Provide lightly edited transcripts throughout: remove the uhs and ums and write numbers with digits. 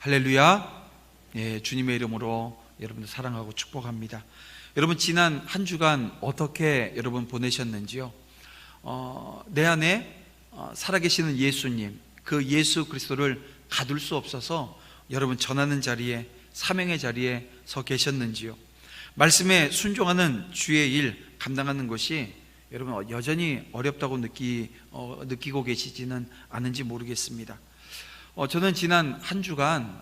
할렐루야. 예, 주님의 이름으로 여러분들 사랑하고 축복합니다. 여러분 지난 한 주간 어떻게 여러분 보내셨는지요? 내 안에 살아계시는 예수님, 그 예수 그리스도를 가둘 수 없어서 여러분 전하는 자리에, 사명의 자리에 서 계셨는지요? 말씀에 순종하는 주의 일 감당하는 것이 여러분 여전히 어렵다고 느끼고 계시지는 않은지 모르겠습니다. 저는 지난 한 주간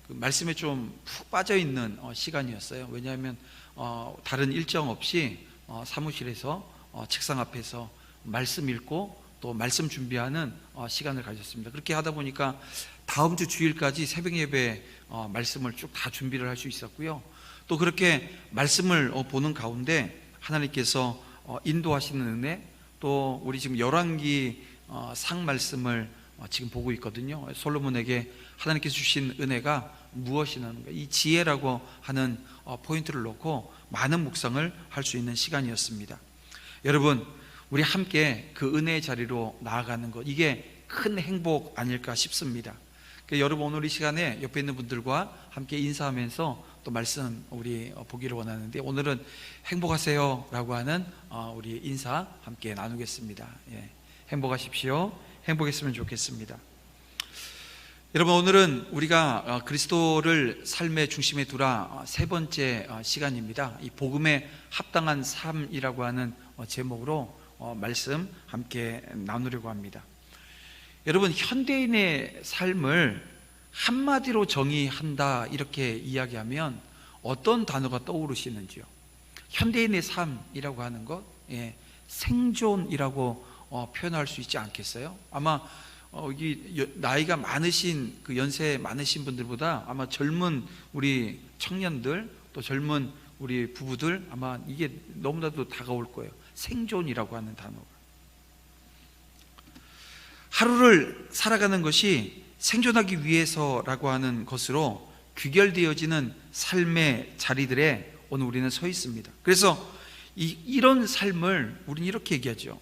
그 말씀에 좀 푹 빠져 있는 시간이었어요. 왜냐하면 다른 일정 없이 사무실에서 책상 앞에서 말씀 읽고 또 말씀 준비하는 시간을 가졌습니다. 그렇게 하다 보니까 다음 주 주일까지 새벽 예배 말씀을 쭉 다 준비를 할 수 있었고요. 또 그렇게 말씀을 보는 가운데 하나님께서 인도하시는 은혜, 또 우리 지금 열왕기 상 말씀을 지금 보고 있거든요. 솔로몬에게 하나님께서 주신 은혜가 무엇이냐는 이 지혜라고 하는 포인트를 놓고 많은 묵상을 할 수 있는 시간이었습니다. 여러분, 우리 함께 그 은혜의 자리로 나아가는 것, 이게 큰 행복 아닐까 싶습니다. 여러분 오늘 이 시간에 옆에 있는 분들과 함께 인사하면서 또 말씀 우리 보기를 원하는데, 오늘은 행복하세요 라고 하는 우리 인사 함께 나누겠습니다. 예, 행복하십시오. 행복했으면 좋겠습니다. 여러분, 오늘은 우리가 그리스도를 삶의 중심에 두라 세 번째 시간입니다. 이 복음에 합당한 삶이라고 하는 제목으로 말씀 함께 나누려고 합니다. 여러분, 현대인의 삶을 한마디로 정의한다 이렇게 이야기하면 어떤 단어가 떠오르시는지요? 현대인의 삶이라고 하는 것, 생존이라고 표현할 수 있지 않겠어요? 아마 나이가 많으신, 그 연세 많으신 분들보다 아마 젊은 우리 청년들, 또 젊은 우리 부부들 아마 이게 너무나도 다가올 거예요. 생존이라고 하는 단어가. 하루를 살아가는 것이 생존하기 위해서라고 하는 것으로 귀결되어지는 삶의 자리들에 오늘 우리는 서 있습니다. 그래서 이런 삶을 우리는 이렇게 얘기하죠.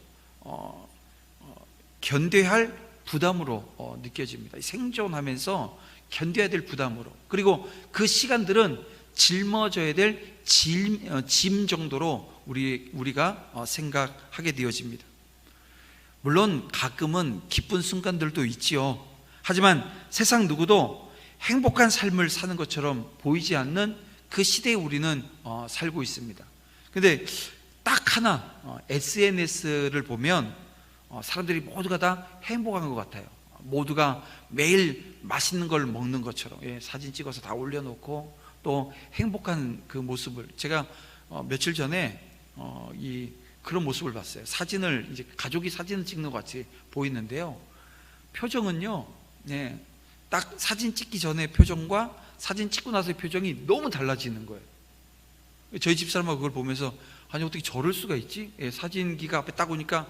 견뎌야 할 부담으로 느껴집니다. 생존하면서 견뎌야 될 부담으로, 그리고 그 시간들은 짊어져야 될 짐 정도로 우리가 생각하게 되어집니다. 물론 가끔은 기쁜 순간들도 있지요. 하지만 세상 누구도 행복한 삶을 사는 것처럼 보이지 않는 그 시대에 우리는 살고 있습니다. 근데 딱 하나, SNS를 보면 사람들이 모두가 다 행복한 것 같아요. 모두가 매일 맛있는 걸 먹는 것처럼 사진 찍어서 다 올려놓고 또 행복한 그 모습을, 제가 며칠 전에 그런 모습을 봤어요. 사진을, 이제 가족이 사진을 찍는 것 같이 보이는데요, 표정은요, 딱 사진 찍기 전에 표정과 사진 찍고 나서의 표정이 너무 달라지는 거예요. 저희 집사람하고 그걸 보면서, 아니 어떻게 저럴 수가 있지? 사진기가 앞에 딱 오니까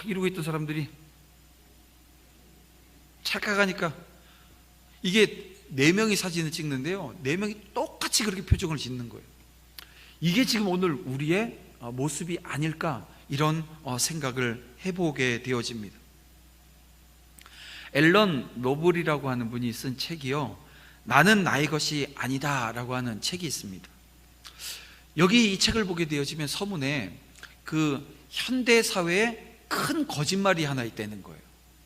이러고 있던 사람들이 찰칵하니까, 이게 4명이 사진을 찍는데요, 4명이 똑같이 그렇게 표정을 짓는 거예요. 이게 지금 오늘 우리의 모습이 아닐까, 이런 생각을 해보게 되어집니다. 앨런 노블이라고 하는 분이 쓴 책이요, 나는 나의 것이 아니다 라고 하는 책이 있습니다. 여기 이 책을 보게 되어지면 서문에 그 현대사회에 큰 거짓말이 하나 있다는 거예요.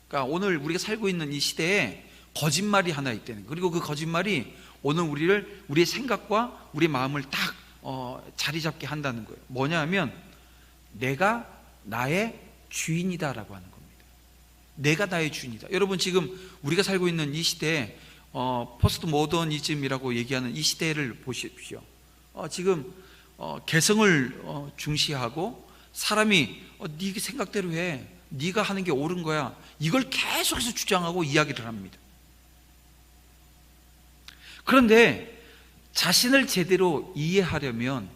그러니까 오늘 우리가 살고 있는 이 시대에 거짓말이 하나 있다는 거예요. 그리고 그 거짓말이 오늘 우리의 생각과 우리의 마음을 딱 자리 잡게 한다는 거예요. 뭐냐 하면, 내가 나의 주인이다 라고 하는 겁니다. 내가 나의 주인이다. 여러분, 지금 우리가 살고 있는 이 시대에 포스트 모더니즘이라고 얘기하는 이 시대를 보십시오. 지금 개성을 중시하고, 사람이 네 생각대로 해, 네가 하는 게 옳은 거야, 이걸 계속해서 주장하고 이야기를 합니다. 그런데 자신을 제대로 이해하려면,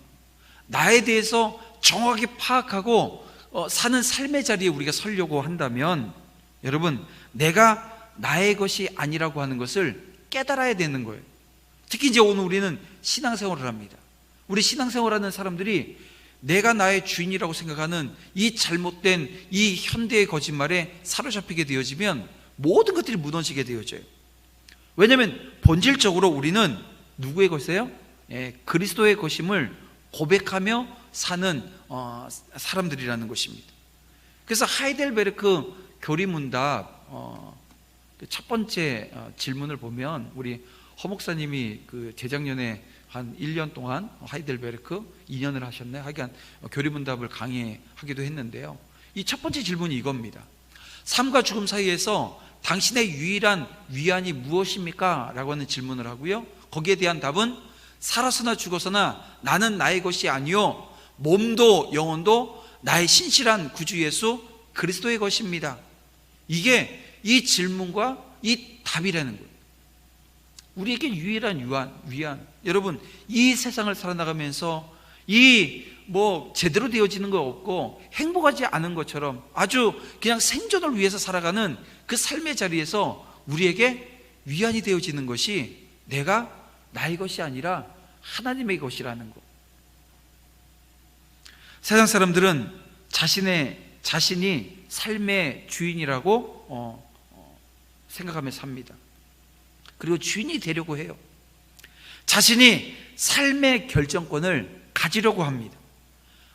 나에 대해서 정확하게 파악하고 사는 삶의 자리에 우리가 서려고 한다면, 여러분, 내가 나의 것이 아니라고 하는 것을 깨달아야 되는 거예요. 특히 이제 오늘 우리는 신앙생활을 합니다. 우리 신앙생활하는 사람들이 내가 나의 주인이라고 생각하는 이 잘못된 이 현대의 거짓말에 사로잡히게 되어지면 모든 것들이 무너지게 되어져요. 왜냐하면 본질적으로 우리는 누구의 것이에요? 그리스도의 것임을 고백하며 사는 사람들이라는 것입니다. 그래서 하이델베르크 교리문답 첫 번째 질문을 보면 우리 허 목사님이 그 재작년에 한 1년 동안 하이델베르크 2년을 하셨나요? 하여간 교리문답을 강의하기도 했는데요. 이 첫 번째 질문이 이겁니다. 삶과 죽음 사이에서 당신의 유일한 위안이 무엇입니까? 라고 하는 질문을 하고요. 거기에 대한 답은 살아서나 죽어서나 나는 나의 것이 아니요 몸도 영혼도 나의 신실한 구주 예수 그리스도의 것입니다. 이게 이 질문과 이 답이라는 거예요. 우리에게 유일한 위안. 여러분, 이 세상을 살아나가면서 제대로 되어지는 거 없고 행복하지 않은 것처럼 아주 그냥 생존을 위해서 살아가는 그 삶의 자리에서 우리에게 위안이 되어지는 것이 내가 나의 것이 아니라 하나님의 것이라는 것. 세상 사람들은 자신이 삶의 주인이라고 생각하며 삽니다. 그리고 주인이 되려고 해요. 자신이 삶의 결정권을 가지려고 합니다.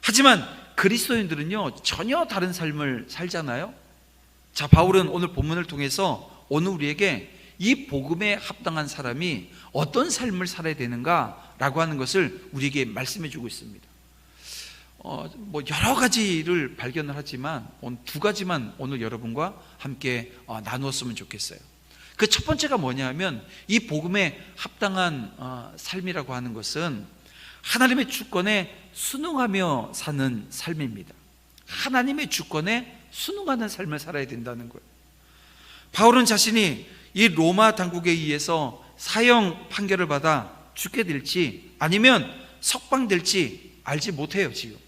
하지만 그리스도인들은요 전혀 다른 삶을 살잖아요. 자, 바울은 오늘 본문을 통해서 오늘 우리에게 이 복음에 합당한 사람이 어떤 삶을 살아야 되는가라고 하는 것을 우리에게 말씀해 주고 있습니다. 여러 가지를 발견을 하지만 오늘 두 가지만 오늘 여러분과 함께 나누었으면 좋겠어요. 그 첫 번째가 뭐냐면 이 복음에 합당한 삶이라고 하는 것은 하나님의 주권에 순응하며 사는 삶입니다. 하나님의 주권에 순응하는 삶을 살아야 된다는 거예요. 바울은 자신이 이 로마 당국에 의해서 사형 판결을 받아 죽게 될지 아니면 석방될지 알지 못해요 지금.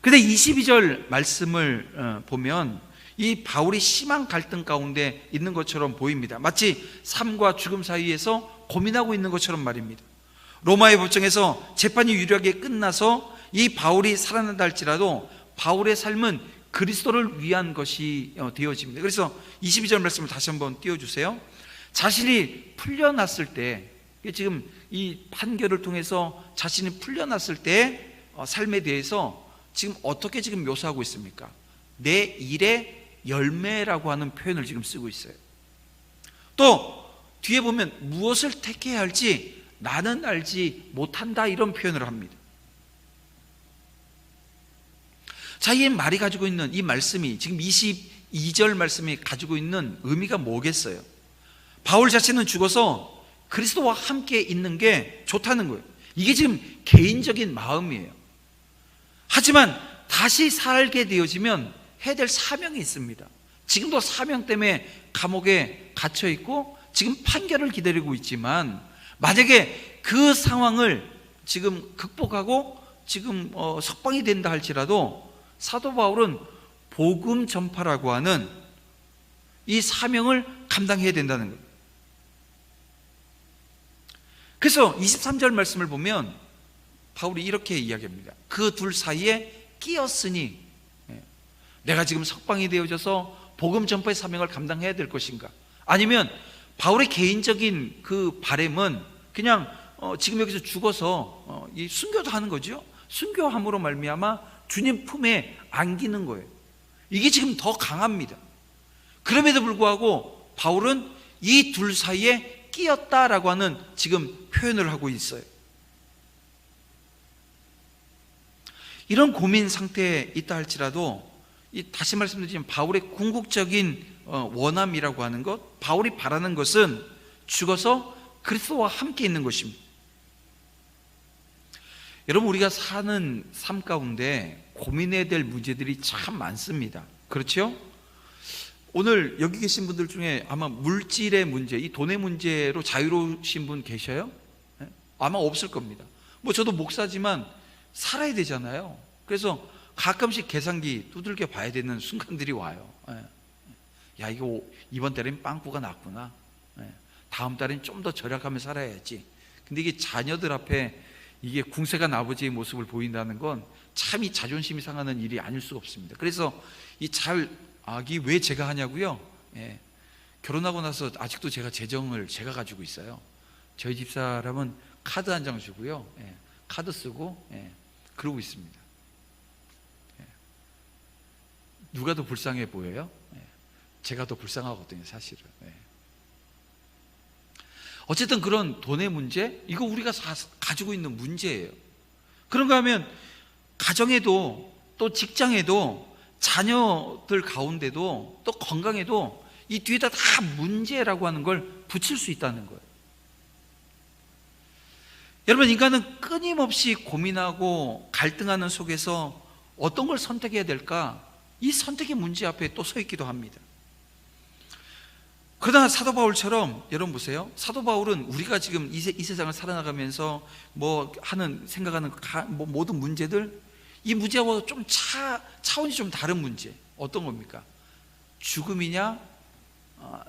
근데 22절 말씀을 보면 이 바울이 심한 갈등 가운데 있는 것처럼 보입니다. 마치 삶과 죽음 사이에서 고민하고 있는 것처럼 말입니다. 로마의 법정에서 재판이 유일하게 끝나서 이 바울이 살아난다 할지라도 바울의 삶은 그리스도를 위한 것이 되어집니다. 그래서 22절 말씀을 다시 한번 띄워주세요. 자신이 풀려났을 때, 지금 이 판결을 통해서 자신이 풀려났을 때 삶에 대해서 지금 어떻게 지금 묘사하고 있습니까? 내 일의 열매라고 하는 표현을 지금 쓰고 있어요. 또 뒤에 보면 무엇을 택해야 할지 나는 알지 못한다 이런 표현을 합니다. 자, 이 말이 가지고 있는 이 말씀이 지금 22절 말씀이 가지고 있는 의미가 뭐겠어요? 바울 자신은 죽어서 그리스도와 함께 있는 게 좋다는 거예요. 이게 지금 개인적인 마음이에요. 하지만 다시 살게 되어지면 해야 될 사명이 있습니다. 지금도 사명 때문에 감옥에 갇혀 있고 지금 판결을 기다리고 있지만 만약에 그 상황을 지금 극복하고 지금 석방이 된다 할지라도 사도 바울은 복음 전파라고 하는 이 사명을 감당해야 된다는 거예요. 그래서 23절 말씀을 보면 바울이 이렇게 이야기합니다. 그 둘 사이에 끼었으니 내가 지금 석방이 되어져서 복음 전파의 사명을 감당해야 될 것인가? 아니면 바울의 개인적인 그 바램은 그냥 지금 여기서 죽어서 이 순교도 하는 거죠. 순교함으로 말미암아 주님 품에 안기는 거예요. 이게 지금 더 강합니다. 그럼에도 불구하고 바울은 이 둘 사이에 끼었다라고 하는 지금 표현을 하고 있어요. 이런 고민 상태에 있다 할지라도 다시 말씀드리지만 바울의 궁극적인 원함이라고 하는 것, 바울이 바라는 것은 죽어서 그리스도와 함께 있는 것입니다. 여러분, 우리가 사는 삶 가운데 고민해야 될 문제들이 참 많습니다. 그렇죠? 오늘 여기 계신 분들 중에 아마 물질의 문제, 이 돈의 문제로 자유로우신 분 계셔요? 아마 없을 겁니다. 저도 목사지만 살아야 되잖아요. 그래서 가끔씩 계산기 두들겨 봐야 되는 순간들이 와요. 야, 이거 이번 달엔 빵꾸가 났구나. 다음 달엔 좀 더 절약하며 살아야지. 근데 이게 자녀들 앞에 이게 궁색한 아버지의 모습을 보인다는 건 참 이 자존심이 상하는 일이 아닐 수가 없습니다. 그래서 이 잘 아기 왜 제가 하냐고요? 결혼하고 나서 아직도 제가 재정을 제가 가지고 있어요. 저희 집사람은 카드 한 장 주고요, 카드 쓰고, 그러고 있습니다. 누가 더 불쌍해 보여요? 제가 더 불쌍하거든요, 사실은. 어쨌든 그런 돈의 문제, 이거 우리가 가지고 있는 문제예요. 그런가 하면 가정에도, 또 직장에도, 자녀들 가운데도, 또 건강에도 이 뒤에다 다 문제라고 하는 걸 붙일 수 있다는 거예요. 여러분, 인간은 끊임없이 고민하고 갈등하는 속에서 어떤 걸 선택해야 될까? 이 선택의 문제 앞에 또 서 있기도 합니다. 그러나 사도 바울처럼, 여러분 보세요, 사도 바울은 우리가 지금 이 세상을 살아나가면서 생각하는 모든 문제들, 이 문제와 좀 차원이 좀 다른 문제, 어떤 겁니까? 죽음이냐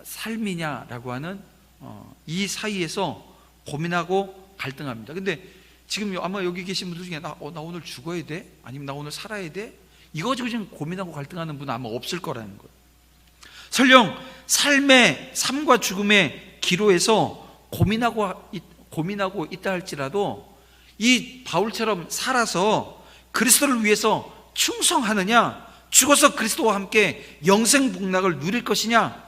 삶이냐라고 하는 이 사이에서 고민하고 갈등합니다. 근데 지금 아마 여기 계신 분들 중에 나 오늘 죽어야 돼? 아니면 나 오늘 살아야 돼? 이거 가지고 지금 고민하고 갈등하는 분은 아마 없을 거라는 거예요. 설령 삶과 죽음의 기로에서 고민하고 있다 할지라도 이 바울처럼 살아서 그리스도를 위해서 충성하느냐, 죽어서 그리스도와 함께 영생복락을 누릴 것이냐,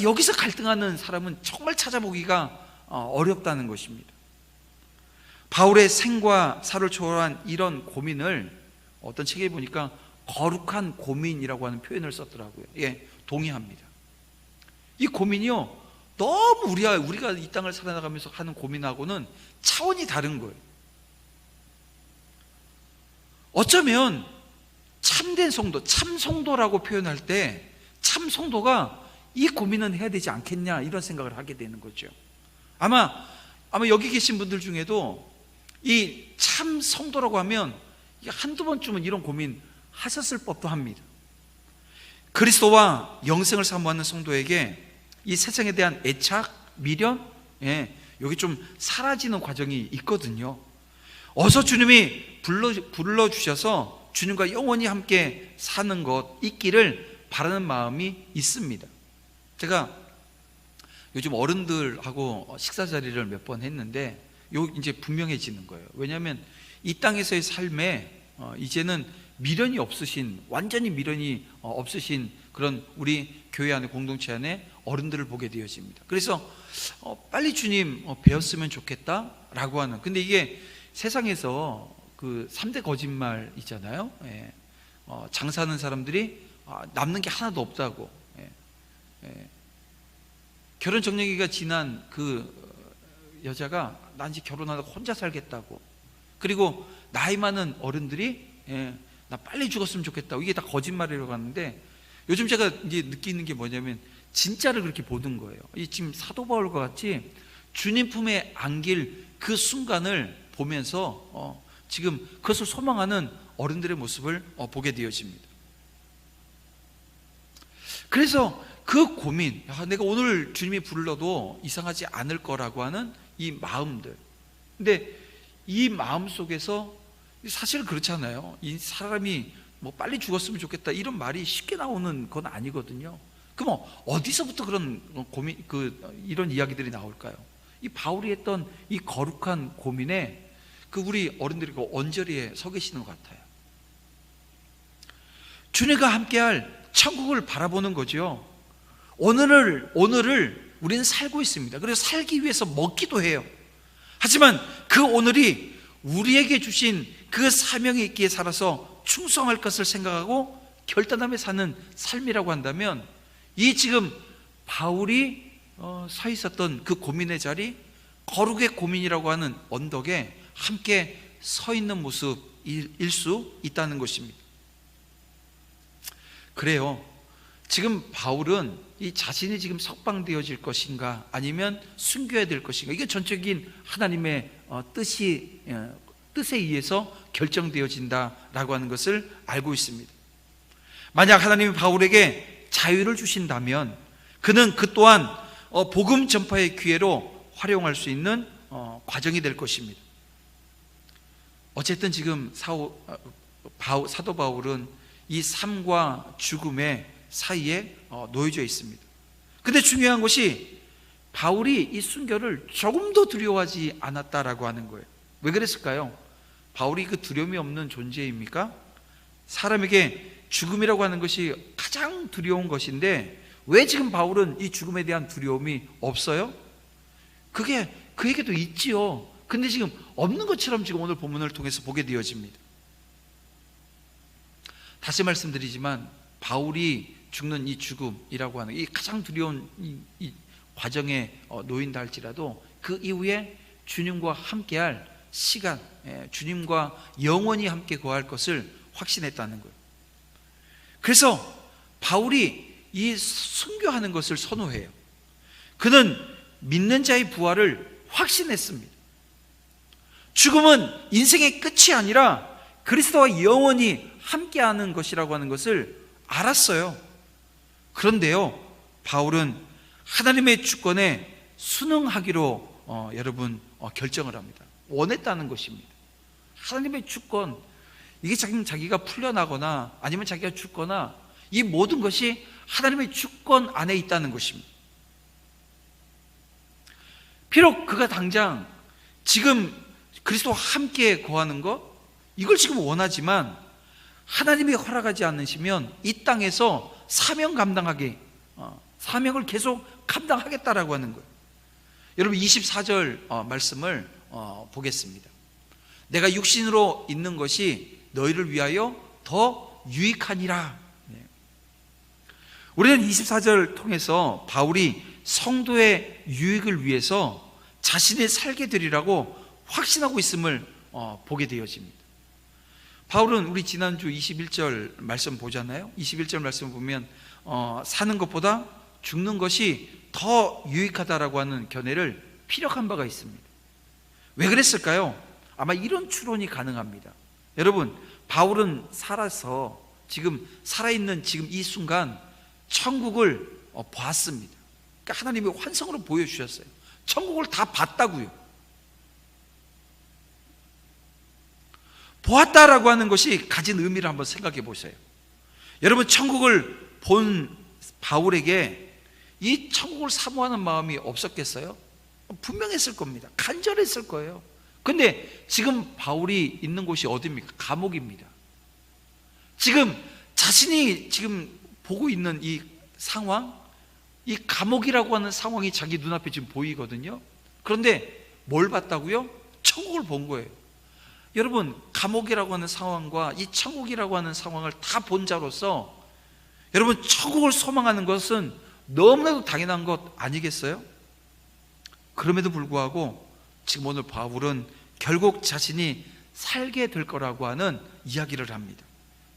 여기서 갈등하는 사람은 정말 찾아보기가 어렵다는 것입니다. 바울의 생과 사를 초월한 이런 고민을 어떤 책에 보니까 거룩한 고민이라고 하는 표현을 썼더라고요. 동의합니다. 이 고민이요, 너무 우리가 이 땅을 살아나가면서 하는 고민하고는 차원이 다른 거예요. 어쩌면 참된 성도, 참성도라고 표현할 때 참성도가 이 고민은 해야 되지 않겠냐, 이런 생각을 하게 되는 거죠. 아마 여기 계신 분들 중에도 이 참성도라고 하면 한두 번쯤은 이런 고민 하셨을 법도 합니다. 그리스도와 영생을 사모하는 성도에게 이 세상에 대한 애착, 미련, 여기 좀 사라지는 과정이 있거든요. 어서 주님이 불러주셔서 주님과 영원히 함께 사는 것 있기를 바라는 마음이 있습니다. 제가 요즘 어른들하고 식사 자리를 몇 번 했는데 이제 분명해지는 거예요. 왜냐하면 이 땅에서의 삶에 이제는 미련이 없으신, 완전히 미련이 없으신 그런 우리 교회 안에, 공동체 안에 어른들을 보게 되어집니다. 그래서 빨리 주님 배웠으면 좋겠다라고 하는, 근데 이게 세상에서 그 3대 거짓말 있잖아요. 장사하는 사람들이 남는 게 하나도 없다고, 결혼 정년기가 지난 그 여자가 난 이제 결혼하다 혼자 살겠다고, 그리고 나이 많은 어른들이 나 빨리 죽었으면 좋겠다고, 이게 다 거짓말이라고 하는데, 요즘 제가 이제 느끼는 게 뭐냐면 진짜를 그렇게 보는 거예요. 지금 사도 바울과 같이 주님 품에 안길 그 순간을 보면서 지금 그것을 소망하는 어른들의 모습을 보게 되어집니다. 그래서 그 고민, 내가 오늘 주님이 불러도 이상하지 않을 거라고 하는 이 마음들, 근데 이 마음 속에서 사실 그렇잖아요. 이 사람이 빨리 죽었으면 좋겠다 이런 말이 쉽게 나오는 건 아니거든요. 그럼 어디서부터 그런 고민, 이런 이야기들이 나올까요? 이 바울이 했던 이 거룩한 고민에 우리 어른들이 언저리에 서 계시는 것 같아요. 주님과 함께할 천국을 바라보는 거죠. 오늘을 우리는 살고 있습니다. 그래서 살기 위해서 먹기도 해요. 하지만 그 오늘이 우리에게 주신 그 사명이 있기에 살아서 충성할 것을 생각하고 결단하며 사는 삶이라고 한다면, 이 지금 바울이 서 있었던 그 고민의 자리, 거룩의 고민이라고 하는 언덕에 함께 서 있는 모습일 수 있다는 것입니다. 그래요. 지금 바울은 이 자신이 지금 석방되어질 것인가, 아니면 순교해야 될 것인가, 이게 전적인 하나님의 뜻에 의해서 결정되어진다라고 하는 것을 알고 있습니다. 만약 하나님이 바울에게 자유를 주신다면 그는 그 또한 복음 전파의 기회로 활용할 수 있는 과정이 될 것입니다. 어쨌든 지금 사도 바울은 이 삶과 죽음의 사이에 놓여져 있습니다. 근데 중요한 것이 바울이 이 순교를 조금도 두려워하지 않았다라고 하는 거예요. 왜 그랬을까요? 바울이 그 두려움이 없는 존재입니까? 사람에게 죽음이라고 하는 것이 가장 두려운 것인데 왜 지금 바울은 이 죽음에 대한 두려움이 없어요? 그게 그에게도 있지요. 근데 지금 없는 것처럼 지금 오늘 본문을 통해서 보게 되어집니다. 다시 말씀드리지만 바울이 죽는 이 죽음이라고 하는 이 가장 두려운 이 과정에 놓인다 할지라도 그 이후에 주님과 함께할 시간, 주님과 영원히 함께 거할 것을 확신했다는 거예요. 그래서 바울이 이 순교하는 것을 선호해요. 그는 믿는 자의 부활을 확신했습니다. 죽음은 인생의 끝이 아니라 그리스도와 영원히 함께하는 것이라고 하는 것을 알았어요. 그런데요, 바울은 하나님의 주권에 순응하기로 결정을 합니다. 원했다는 것입니다. 하나님의 주권, 이게 자기가 풀려나거나 아니면 자기가 죽거나 이 모든 것이 하나님의 주권 안에 있다는 것입니다. 비록 그가 당장 지금 그리스도와 함께 거하는 것, 이걸 지금 원하지만 하나님이 허락하지 않으시면 이 땅에서 사명을 계속 감당하겠다라고 하는 거예요. 여러분 24절 말씀을 보겠습니다. 내가 육신으로 있는 것이 너희를 위하여 더 유익하니라. 우리는 24절 통해서 바울이 성도의 유익을 위해서 자신이 살게 되리라고 확신하고 있음을 보게 되어집니다. 바울은 우리 지난주 21절 말씀 보잖아요. 21절 말씀 보면 사는 것보다 죽는 것이 더 유익하다라고 하는 견해를 피력한 바가 있습니다. 왜 그랬을까요? 아마 이런 추론이 가능합니다. 여러분, 바울은 지금 살아있는 지금 이 순간 천국을 봤습니다. 그러니까 하나님이 환상으로 보여주셨어요. 천국을 다 봤다고요. 보았다라고 하는 것이 가진 의미를 한번 생각해 보세요. 여러분, 천국을 본 바울에게 이 천국을 사모하는 마음이 없었겠어요? 분명했을 겁니다. 간절했을 거예요. 근데 지금 바울이 있는 곳이 어디입니까? 감옥입니다. 지금 자신이 지금 보고 있는 이 상황, 이 감옥이라고 하는 상황이 자기 눈앞에 지금 보이거든요. 그런데 뭘 봤다고요? 천국을 본 거예요. 여러분, 감옥이라고 하는 상황과 이 천국이라고 하는 상황을 다 본 자로서 여러분, 천국을 소망하는 것은 너무나도 당연한 것 아니겠어요? 그럼에도 불구하고 지금 오늘 바울은 결국 자신이 살게 될 거라고 하는 이야기를 합니다.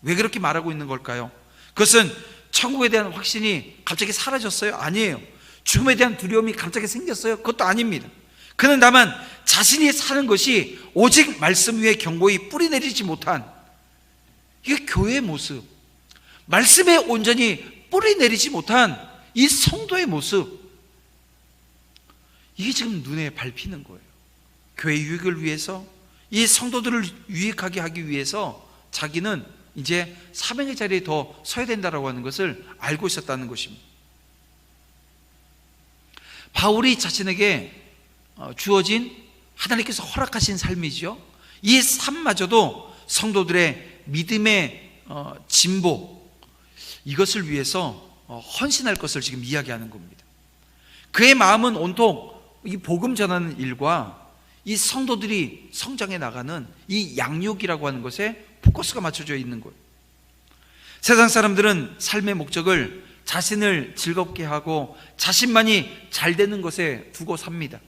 왜 그렇게 말하고 있는 걸까요? 그것은 천국에 대한 확신이 갑자기 사라졌어요? 아니에요. 죽음에 대한 두려움이 갑자기 생겼어요? 그것도 아닙니다. 그는 다만 자신이 사는 것이 오직 말씀 위에 경고히 뿌리내리지 못한, 이게 교회의 모습, 말씀에 온전히 뿌리내리지 못한 이 성도의 모습, 이게 지금 눈에 밟히는 거예요. 교회 유익을 위해서, 이 성도들을 유익하게 하기 위해서 자기는 이제 사명의 자리에 더 서야 된다라고 하는 것을 알고 있었다는 것입니다. 바울이 자신에게 주어진 하나님께서 허락하신 삶이죠. 이 삶마저도 성도들의 믿음의 진보, 이것을 위해서 헌신할 것을 지금 이야기하는 겁니다. 그의 마음은 온통 이 복음 전하는 일과 이 성도들이 성장해 나가는 이 양육이라고 하는 것에 포커스가 맞춰져 있는 거예요. 세상 사람들은 삶의 목적을 자신을 즐겁게 하고 자신만이 잘 되는 것에 두고 삽니다.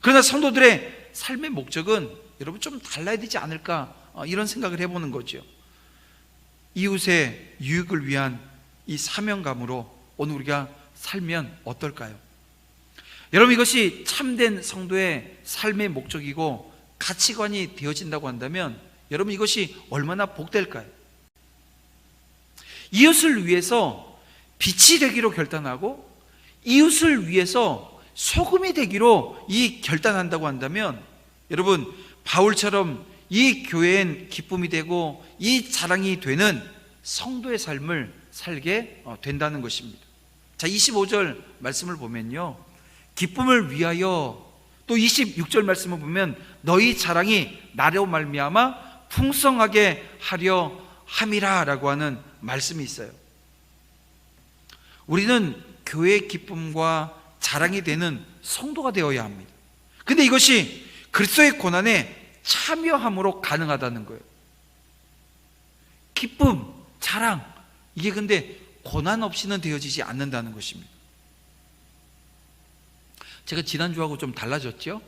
그러나 성도들의 삶의 목적은 여러분 좀 달라야 되지 않을까, 이런 생각을 해보는 거죠. 이웃의 유익을 위한 이 사명감으로 오늘 우리가 살면 어떨까요? 여러분, 이것이 참된 성도의 삶의 목적이고 가치관이 되어진다고 한다면 여러분, 이것이 얼마나 복될까요? 이웃을 위해서 빛이 되기로 결단하고 이웃을 위해서 소금이 되기로 결단한다고 한다면 여러분, 바울처럼 이 교회엔 기쁨이 되고 이 자랑이 되는 성도의 삶을 살게 된다는 것입니다. 자, 25절 말씀을 보면요, 기쁨을 위하여, 또 26절 말씀을 보면 너희 자랑이 나로 말미암아 풍성하게 하려 함이라 라고 하는 말씀이 있어요. 우리는 교회의 기쁨과 자랑이 되는 성도가 되어야 합니다. 근데 이것이 그리스도의 고난에 참여함으로 가능하다는 거예요. 기쁨, 자랑, 이게 근데 고난 없이는 되어지지 않는다는 것입니다. 제가 지난주하고 좀 달라졌죠?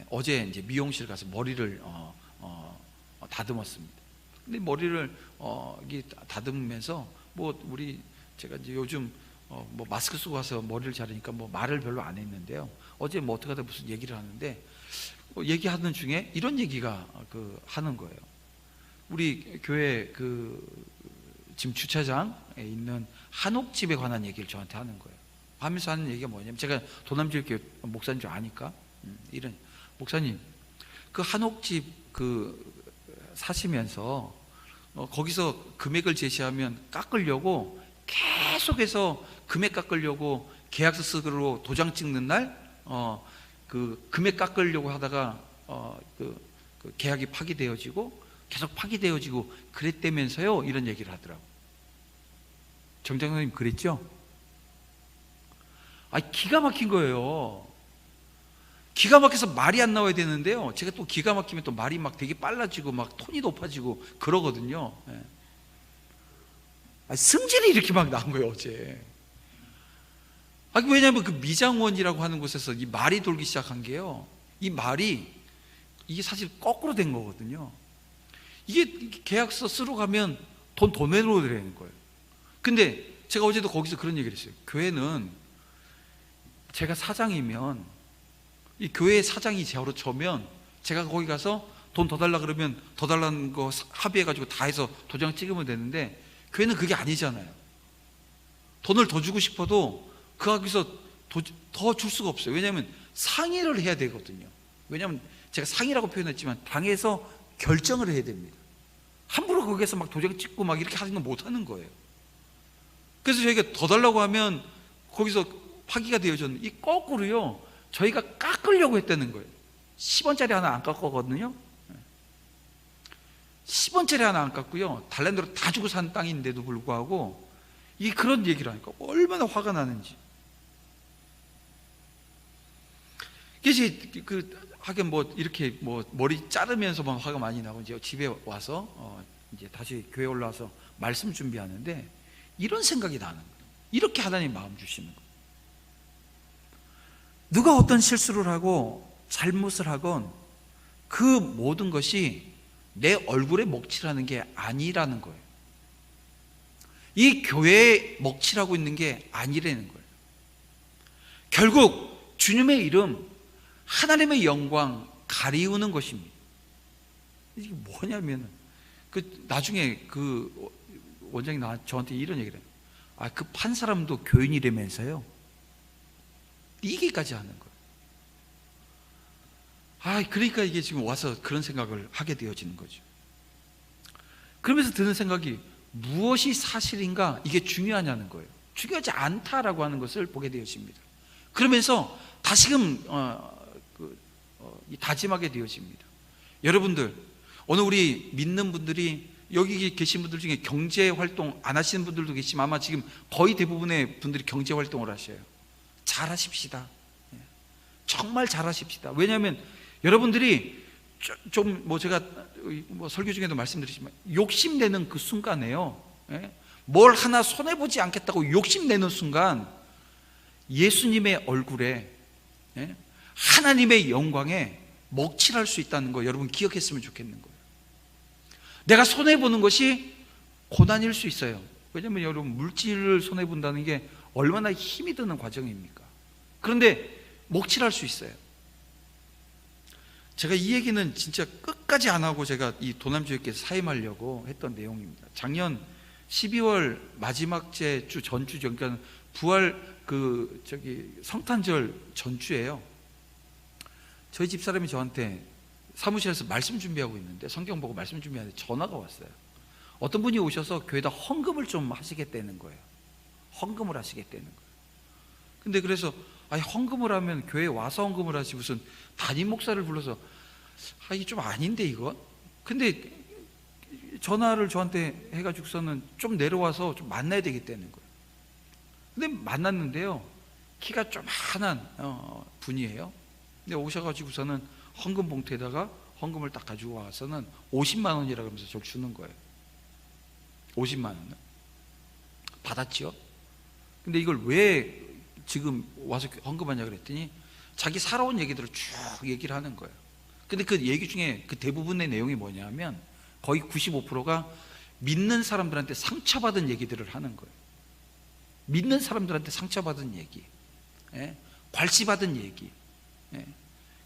어제 이제 미용실 가서 머리를 다듬었습니다. 근데 머리를 이게 다듬으면서 제가 이제 요즘 뭐 마스크 쓰고 와서 머리를 자르니까 뭐 말을 별로 안 했는데요. 어제 뭐 어떻게 하다 무슨 얘기를 하는데 얘기하는 중에 이런 얘기가 하는 거예요. 우리 교회 지금 주차장에 있는 한옥집에 관한 얘기를 저한테 하는 거예요. 하면서 하는 얘기가 뭐냐면, 제가 도남지교회 목사인 줄 아니까 이런, 목사님 그 한옥집 사시면서 거기서 금액을 제시하면 깎으려고 계속해서 금액 깎으려고 계약서 쓰고 도장 찍는 날 금액 깎으려고 하다가 그 계약이 파기되어지고 계속 파기되어지고 그랬다면서요, 이런 얘기를 하더라고. 정장선생님 그랬죠? 기가 막힌 거예요. 기가 막혀서 말이 안 나와야 되는데요, 제가 또 기가 막히면 또 말이 막 되게 빨라지고 막 톤이 높아지고 그러거든요. 승질이 이렇게 막 나온 거예요, 어제. 왜냐하면 그 미장원이라고 하는 곳에서 이 말이 돌기 시작한 게요, 이 말이 이게 사실 거꾸로 된 거거든요. 이게 계약서 쓰러 가면 돈 더 내놓으라는 거예요. 근데 제가 어제도 거기서 그런 얘기를 했어요. 교회는 제가 사장이면, 이 교회 사장이 저면 제가 거기 가서 돈 더 달라 그러면 더 달라는 거 합의해가지고 다 해서 도장 찍으면 되는데, 교회는 그게 아니잖아요. 돈을 더 주고 싶어도 그 거기서 더 줄 수가 없어요. 왜냐하면 상의를 해야 되거든요. 왜냐하면 제가 상의라고 표현했지만 당에서 결정을 해야 됩니다. 함부로 거기에서 막 도장 찍고 막 이렇게 하는 건 못 하는 거예요. 그래서 저희가 더 달라고 하면 거기서 파기가 되어졌는데, 이 거꾸로요, 저희가 깎으려고 했다는 거예요. 10원짜리 하나 안 깎았거든요. 10원짜리 하나 안 깎고요, 달란 대로 다 주고 산 땅인데도 불구하고 이 그런 얘기를 하니까 얼마나 화가 나는지. 그래서 하긴 이렇게 머리 자르면서 화가 많이 나고 이제 집에 와서 이제 다시 교회 올라와서 말씀 준비하는데 이런 생각이 나는 거예요. 이렇게 하나님 마음 주시는 거예요. 누가 어떤 실수를 하고 잘못을 하건 그 모든 것이 내 얼굴에 먹칠하는 게 아니라는 거예요. 이 교회에 먹칠하고 있는 게 아니라는 거예요. 결국 주님의 이름, 하나님의 영광 가리우는 것입니다. 이게 뭐냐면 나중에 원장이 저한테 이런 얘기를 해요. 그 판 사람도 교인이라면서요. 이게까지 하는 거예요. 그러니까 이게 지금 와서 그런 생각을 하게 되어지는 거죠. 그러면서 드는 생각이, 무엇이 사실인가, 이게 중요하냐는 거예요. 중요하지 않다라고 하는 것을 보게 되어집니다. 그러면서 다시금 다짐하게 되어집니다. 여러분들, 오늘 우리 믿는 분들이, 여기 계신 분들 중에 경제활동 안 하시는 분들도 계시지만 아마 지금 거의 대부분의 분들이 경제활동을 하셔요. 잘하십시다. 정말 잘하십시다. 왜냐하면 여러분들이 제가 설교 중에도 말씀드리지만 욕심내는 그 순간에요, 뭘 하나 손해보지 않겠다고 욕심내는 순간 예수님의 얼굴에, 하나님의 영광에 먹칠할 수 있다는 거 여러분 기억했으면 좋겠는 거예요. 내가 손해보는 것이 고난일 수 있어요. 왜냐하면 여러분, 물질을 손해본다는 게 얼마나 힘이 드는 과정입니까? 그런데 먹칠할 수 있어요. 제가 이 얘기는 진짜 끝까지 안 하고 제가 이 도남주역에서 사임하려고 했던 내용입니다. 작년 12월 마지막 주 전주, 그러니까 부활 성탄절 전주예요. 저희 집사람이 저한테 사무실에서 말씀 준비하고 있는데, 성경 보고 말씀 준비하는데 전화가 왔어요. 어떤 분이 오셔서 교회에다 헌금을 좀 하시겠다는 거예요. 헌금을 하시겠다는 거예요. 근데 그래서 아니 헌금을 하면 교회에 와서 헌금을 하지 무슨 담임 목사를 불러서 이게 좀 아닌데 이거. 근데 전화를 저한테 해가지고서는 좀 내려와서 좀 만나야 되겠다는 거예요. 근데 만났는데요, 키가 조그만한 분이에요. 근데 오셔가지고서는 헌금 봉투에다가 헌금을 딱 가지고 와서는 50만 원이라고 하면서 저를 주는 거예요. 50만 원을 받았죠. 근데 이걸 왜 지금 와서 헌금하냐 그랬더니 자기 살아온 얘기들을 쭉 얘기를 하는 거예요. 근데 그 얘기 중에 그 대부분의 내용이 뭐냐면 거의 95%가 믿는 사람들한테 상처받은 얘기들을 하는 거예요. 믿는 사람들한테 상처받은 얘기, 괄시받은 얘기.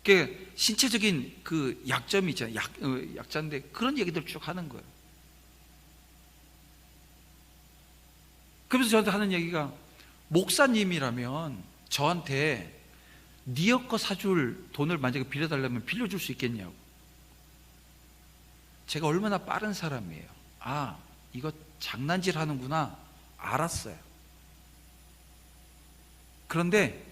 그러니까 신체적인 그 약점이 있잖아요. 약자인데 그런 얘기들을 쭉 하는 거예요. 그러면서 저한테 하는 얘기가, 목사님이라면 저한테 네 거 사줄 돈을 만약에 빌려달라면 빌려줄 수 있겠냐고. 제가 얼마나 빠른 사람이에요. 이거 장난질 하는구나 알았어요. 그런데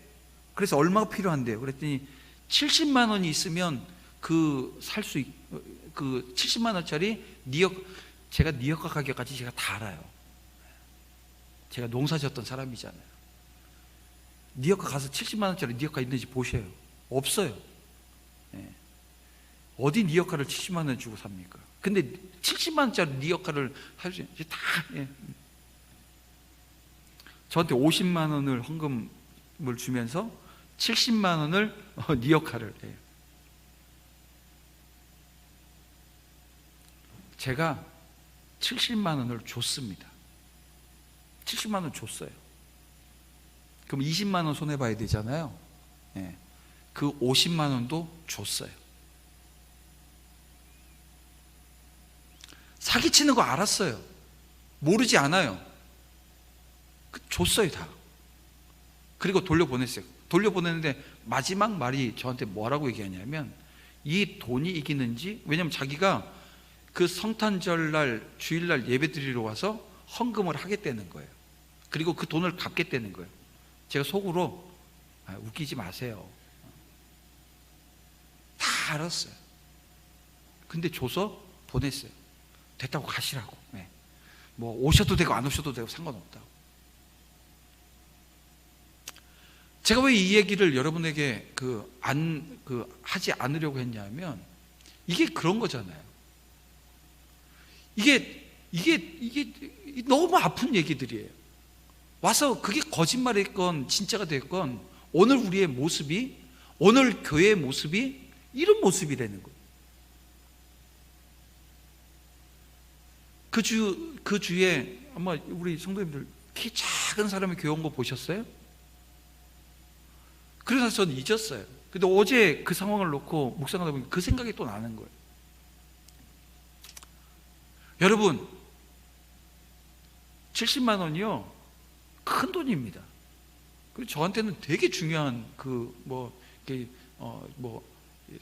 그래서 얼마가 필요한데요? 그랬더니 70만 원이 있으면 그 70만 원짜리 제가 니어카 가격까지 제가 다 알아요. 제가 농사 지었던 사람이잖아요. 니어카 가서 70만 원짜리 니어카 있는지 보셔요. 없어요. 어디 니어카를 70만 원 주고 삽니까? 근데 70만 원짜리 니어카를 할 수 있는 다. 저한테 50만 원을 헌금을 주면서 70만 원을 니어카를 해요. 제가 70만 원을 줬습니다. 70만 원 줬어요. 그럼 20만 원 손해봐야 되잖아요. 그 50만 원도 줬어요. 사기치는 거 알았어요. 모르지 않아요. 줬어요 다. 그리고 돌려보냈어요. 돌려보냈는데 마지막 말이 저한테 뭐라고 얘기하냐면, 이 돈이 이기는지, 왜냐면 자기가 그 성탄절날 주일날 예배 드리러 와서 헌금을 하겠다는 거예요. 그리고 그 돈을 갚겠다는 거예요. 제가 속으로 웃기지 마세요. 다 알았어요. 근데 줘서 보냈어요. 됐다고 가시라고. 뭐 오셔도 되고 안 오셔도 되고 상관없다고. 제가 왜 이 얘기를 여러분에게 하지 않으려고 했냐면, 이게 그런 거잖아요. 이게 너무 아픈 얘기들이에요. 와서 그게 거짓말이건 진짜가 됐건 오늘 우리의 모습이, 오늘 교회의 모습이 이런 모습이 되는 거예요. 그 주에 아마 우리 성도님들 키 작은 사람이 교회 온 거 보셨어요? 그래서 저는 잊었어요. 근데 어제 그 상황을 놓고 묵상하다 보니 그 생각이 또 나는 거예요. 여러분, 70만 원이요 큰 돈입니다. 그리고 저한테는 되게 중요한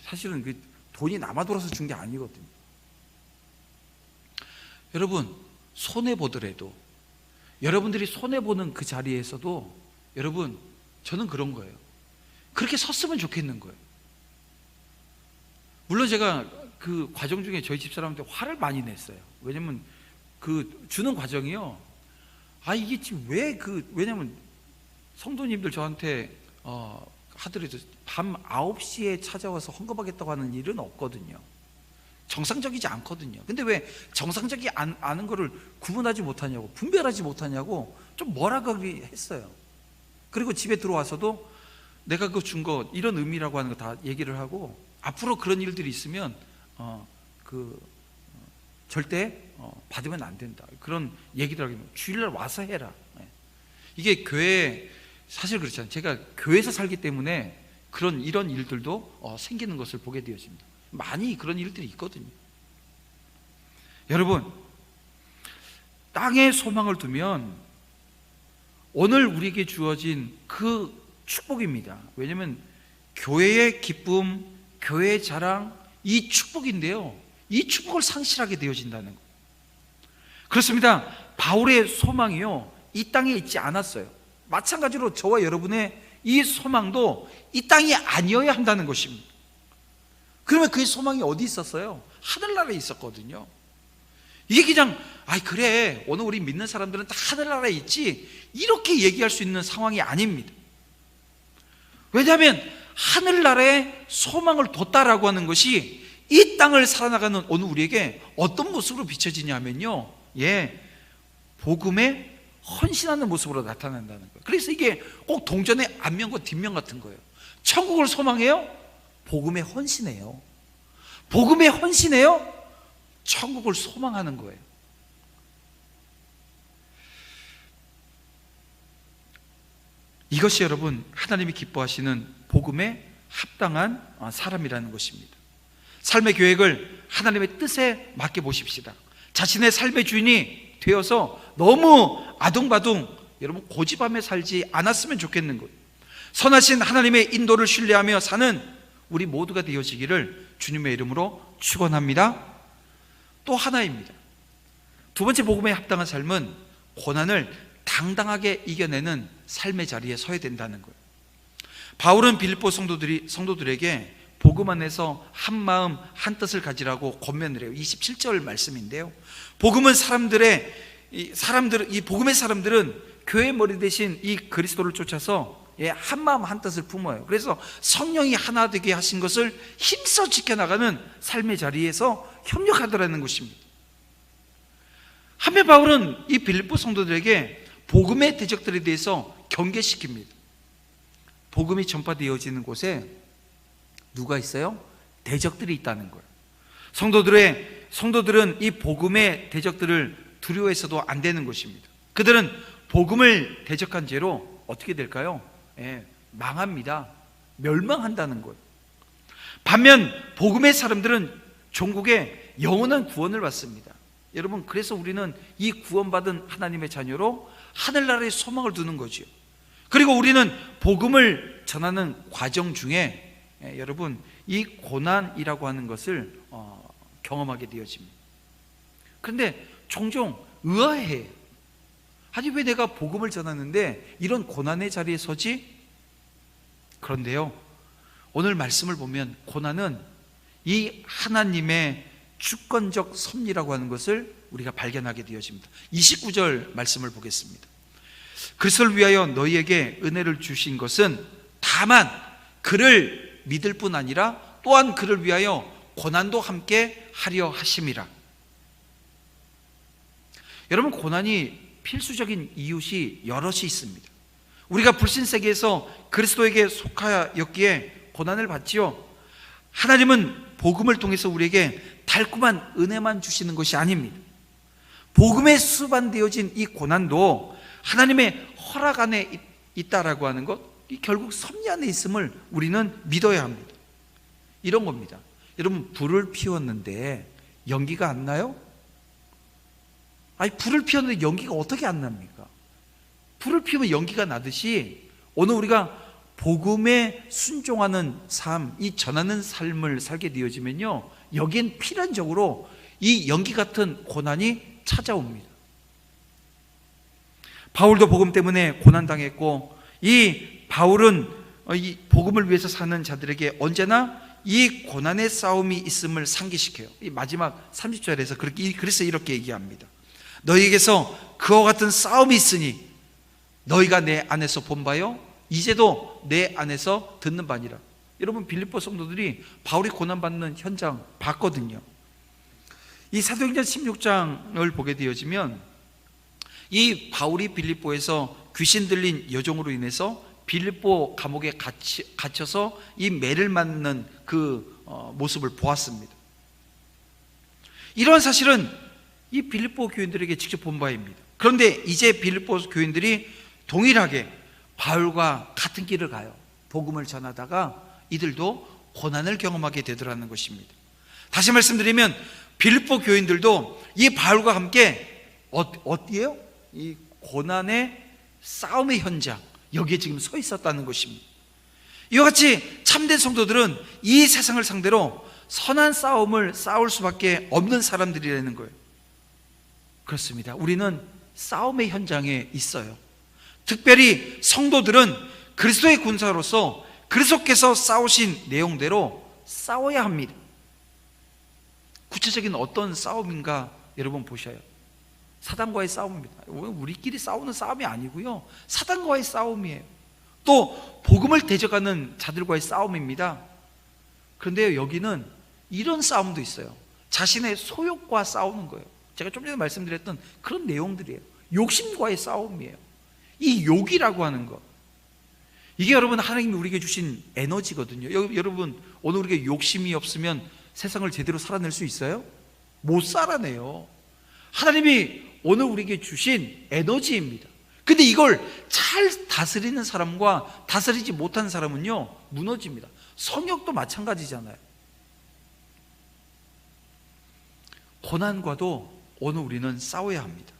사실은 그 돈이 남아 돌아서 준 게 아니거든요. 여러분, 손해 보더라도, 여러분들이 손해 보는 그 자리에서도 여러분, 저는 그런 거예요. 그렇게 섰으면 좋겠는 거예요. 물론 제가 그 과정 중에 저희 집사람한테 화를 많이 냈어요. 왜냐면 그 주는 과정이요, 이게 지금 왜냐면 성도님들 저한테 하더라도 밤 9시에 찾아와서 헌금하겠다고 하는 일은 없거든요. 정상적이지 않거든요. 근데 왜 정상적이 않은 거를 구분하지 못하냐고, 분별하지 못하냐고 좀 뭐라고 했어요. 그리고 집에 들어와서도 내가 그거 준 거 이런 의미라고 하는 거 다 얘기를 하고, 앞으로 그런 일들이 있으면 절대 받으면 안 된다, 그런 얘기를 하면 주일날 와서 해라. 이게 교회, 사실 그렇잖아요. 제가 교회에서 살기 때문에 이런 일들도 생기는 것을 보게 되어집니다. 많이 그런 일들이 있거든요. 여러분, 땅에 소망을 두면 오늘 우리에게 주어진 그 축복입니다. 왜냐하면 교회의 기쁨, 교회의 자랑, 이 축복인데요, 이 축복을 상실하게 되어진다는 거예요. 그렇습니다. 바울의 소망이요 이 땅에 있지 않았어요. 마찬가지로 저와 여러분의 이 소망도 이 땅이 아니어야 한다는 것입니다. 그러면 그의 소망이 어디 있었어요? 하늘나라에 있었거든요. 이게 그냥 그래 오늘 우리 믿는 사람들은 다 하늘나라에 있지 이렇게 얘기할 수 있는 상황이 아닙니다. 왜냐하면 하늘나라에 소망을 뒀다라고 하는 것이 이 땅을 살아나가는 오늘 우리에게 어떤 모습으로 비춰지냐면요, 복음에 헌신하는 모습으로 나타난다는 거예요. 그래서 이게 꼭 동전의 앞면과 뒷면 같은 거예요. 천국을 소망해요? 복음에 헌신해요. 복음에 헌신해요? 천국을 소망하는 거예요. 이것이 여러분 하나님이 기뻐하시는 복음에 합당한 사람이라는 것입니다. 삶의 계획을 하나님의 뜻에 맡겨 보십시다. 자신의 삶의 주인이 되어서 너무 아둥바둥 여러분 고집하며 살지 않았으면 좋겠는 거예요. 선하신 하나님의 인도를 신뢰하며 사는 우리 모두가 되어지기를 주님의 이름으로 축원합니다. 또 하나입니다. 두 번째 복음에 합당한 삶은 고난을 당당하게 이겨내는 삶의 자리에 서야 된다는 거예요. 바울은 빌립보 성도들에게 복음 안에서 한 마음 한 뜻을 가지라고 권면을 해요. 27절 말씀인데요, 복음은 이 복음의 사람들은 교회 머리 대신 이 그리스도를 쫓아서 한 마음 한 뜻을 품어요. 그래서 성령이 하나 되게 하신 것을 힘써 지켜나가는 삶의 자리에서 협력하더라는 것입니다. 한편 바울은 이 빌립보 성도들에게 복음의 대적들에 대해서 경계시킵니다. 복음이 전파되어지는 곳에 누가 있어요? 대적들이 있다는 거예요. 성도들은 이 복음의 대적들을 두려워해서도 안 되는 것입니다. 그들은 복음을 대적한 죄로 어떻게 될까요? 망합니다. 멸망한다는 거예요. 반면 복음의 사람들은 종국에 영원한 구원을 받습니다. 여러분, 그래서 우리는 이 구원받은 하나님의 자녀로 하늘나라에 소망을 두는 거죠. 그리고 우리는 복음을 전하는 과정 중에 여러분 이 고난이라고 하는 것을 경험하게 되어집니다. 그런데 종종 의아해요. 아니 왜 내가 복음을 전하는데 이런 고난의 자리에 서지? 그런데요, 오늘 말씀을 보면 고난은 이 하나님의 주권적 섭리라고 하는 것을 우리가 발견하게 되어집니다. 29절 말씀을 보겠습니다. 그리스도를 위하여 너희에게 은혜를 주신 것은 다만 그를 믿을 뿐 아니라 또한 그를 위하여 고난도 함께 하려 하심이라. 여러분, 고난이 필수적인 이유시 여럿이 있습니다. 우리가 불신세계에서 그리스도에게 속하였기에 고난을 받지요. 하나님은 복음을 통해서 우리에게 달콤한 은혜만 주시는 것이 아닙니다. 복음에 수반되어진 이 고난도 하나님의 허락 안에 있다라고 하는 것, 이 결국 섭리 안에 있음을 우리는 믿어야 합니다. 이런 겁니다. 여러분, 불을 피웠는데 연기가 안 나요? 불을 피웠는데 연기가 어떻게 안 납니까? 불을 피우면 연기가 나듯이 오늘 우리가 복음에 순종하는 삶, 이 전하는 삶을 살게 되어지면요, 여기엔 필연적으로 이 연기 같은 고난이 찾아옵니다. 바울도 복음 때문에 고난당했고, 이 바울은 이 복음을 위해서 사는 자들에게 언제나 이 고난의 싸움이 있음을 상기시켜요. 이 마지막 30절에서 그래서 이렇게 얘기합니다. 너희에게서 그와 같은 싸움이 있으니 너희가 내 안에서 본 바요 이제도 내 안에서 듣는 바니라. 여러분, 빌립보 성도들이 바울이 고난받는 현장 봤거든요. 이 사도행전 16장을 보게 되어지면 이 바울이 빌립보에서 귀신 들린 여종으로 인해서 빌립보 감옥에 갇혀서 이 매를 맞는 그 모습을 보았습니다. 이러한 사실은 이 빌립보 교인들에게 직접 본 바입니다. 그런데 이제 빌립보 교인들이 동일하게 바울과 같은 길을 가요. 복음을 전하다가 이들도 고난을 경험하게 되더라는 것입니다. 다시 말씀드리면 빌립보 교인들도 이 바울과 함께 어디에요? 이 고난의 싸움의 현장, 여기에 지금 서 있었다는 것입니다. 이와 같이 참된 성도들은 이 세상을 상대로 선한 싸움을 싸울 수밖에 없는 사람들이라는 거예요. 그렇습니다. 우리는 싸움의 현장에 있어요. 특별히 성도들은 그리스도의 군사로서 그리스도께서 싸우신 내용대로 싸워야 합니다. 구체적인 어떤 싸움인가 여러분 보셔요. 사단과의 싸움입니다. 우리끼리 싸우는 싸움이 아니고요, 사단과의 싸움이에요. 또 복음을 대적하는 자들과의 싸움입니다. 그런데요, 여기는 이런 싸움도 있어요. 자신의 소욕과 싸우는 거예요. 제가 좀 전에 말씀드렸던 그런 내용들이에요. 욕심과의 싸움이에요. 이 욕이라고 하는 것, 이게 여러분 하나님이 우리에게 주신 에너지거든요. 여러분, 오늘 우리가 욕심이 없으면 세상을 제대로 살아낼 수 있어요? 못 살아내요. 하나님이 오늘 우리에게 주신 에너지입니다. 근데 이걸 잘 다스리는 사람과 다스리지 못한 사람은요, 무너집니다. 성욕도 마찬가지잖아요. 고난과도 오늘 우리는 싸워야 합니다.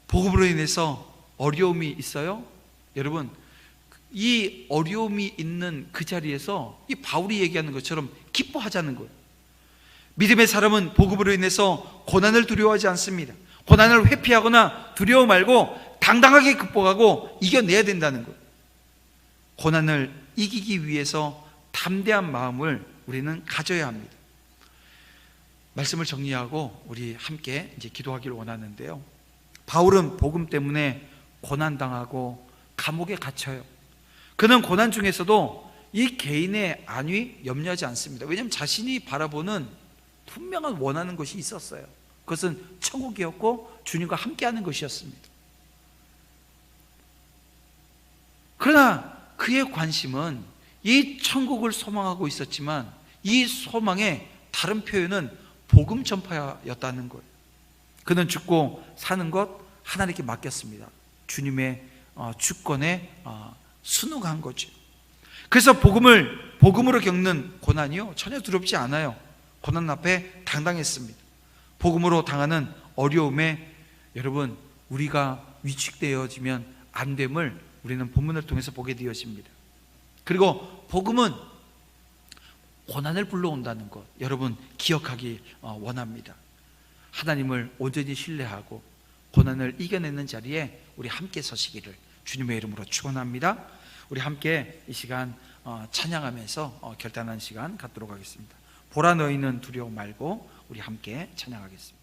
복음으로 인해서 어려움이 있어요? 여러분, 이 어려움이 있는 그 자리에서 이 바울이 얘기하는 것처럼 기뻐하자는 거예요. 믿음의 사람은 복음으로 인해서 고난을 두려워하지 않습니다. 고난을 회피하거나 두려워 말고 당당하게 극복하고 이겨내야 된다는 거예요. 고난을 이기기 위해서 담대한 마음을 우리는 가져야 합니다. 말씀을 정리하고 우리 함께 이제 기도하기를 원하는데요, 바울은 복음 때문에 고난당하고 감옥에 갇혀요. 그는 고난 중에서도 이 개인의 안위 염려하지 않습니다. 왜냐하면 자신이 바라보는 분명한 원하는 것이 있었어요. 그것은 천국이었고 주님과 함께하는 것이었습니다. 그러나 그의 관심은 이 천국을 소망하고 있었지만 이 소망의 다른 표현은 복음 전파였다는 거예요. 그는 죽고 사는 것 하나님께 맡겼습니다. 주님의 주권에 순응한 거죠. 그래서 복음으로 겪는 고난이요, 전혀 두렵지 않아요. 고난 앞에 당당했습니다. 복음으로 당하는 어려움에 여러분, 우리가 위축되어지면 안 됨을 우리는 본문을 통해서 보게 되어집니다. 그리고 복음은 고난을 불러온다는 것, 여러분 기억하기 원합니다. 하나님을 온전히 신뢰하고 고난을 이겨내는 자리에 우리 함께 서시기를 주님의 이름으로 축원합니다. 우리 함께 이 시간 찬양하면서 결단하는 시간 갖도록 하겠습니다. 보라 너희는 두려워 말고, 우리 함께 찬양하겠습니다.